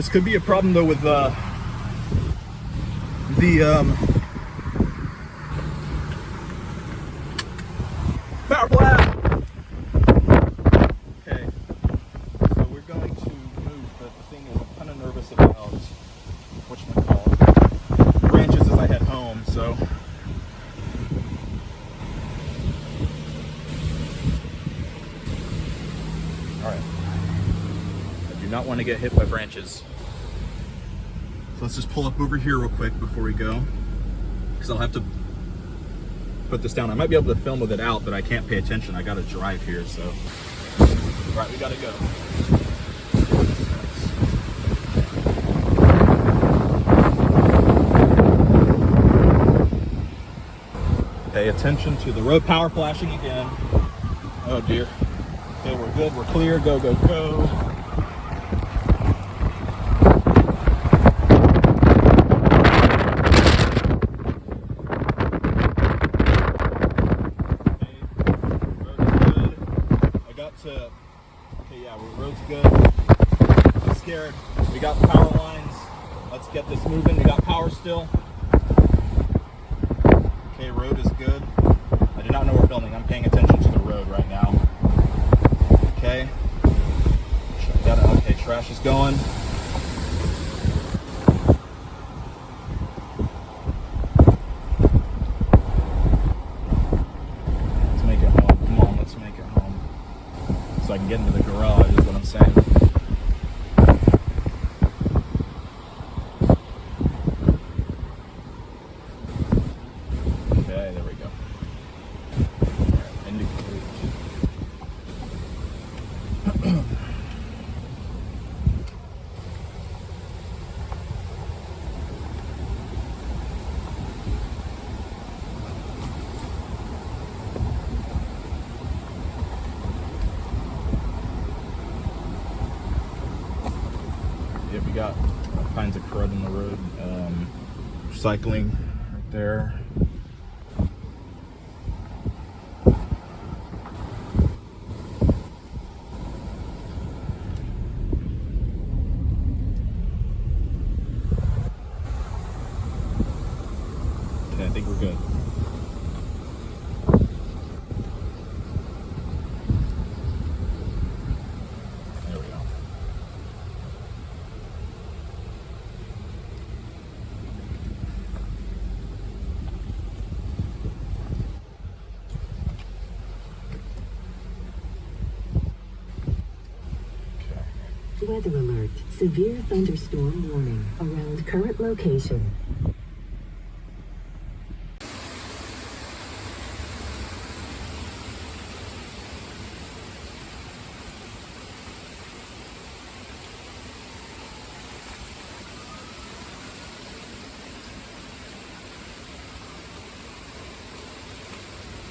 This could be a problem though with the power plant. Okay, so we're going to move, but the thing is, I'm kind of nervous about whatchamacallit, branches as I head home. So all right, I do not want to get hit by branches. So let's just pull up over here real quick before we go, because I'll have to put this down. I might be able to film with it out, but I can't pay attention. I gotta drive here, so. All right, we gotta go. Pay attention to the road power flashing again. Oh dear. Okay, we're good, we're clear, go, go, go. Okay, yeah, road's good. I'm scared. We got power lines. Let's get this moving. We got power still. Okay, road is good. I do not know we're filming. I'm paying attention to the road right now. Okay. Okay, trash is going. Let's make it home. Come on, let's make it home. So I can get into the garage is what I'm saying. Okay, there we go. Alright, indicate. Yeah, we got all kinds of crud in the road. Recycling right there. Okay, I think we're good. There we go. Weather alert. Severe thunderstorm warning around current location.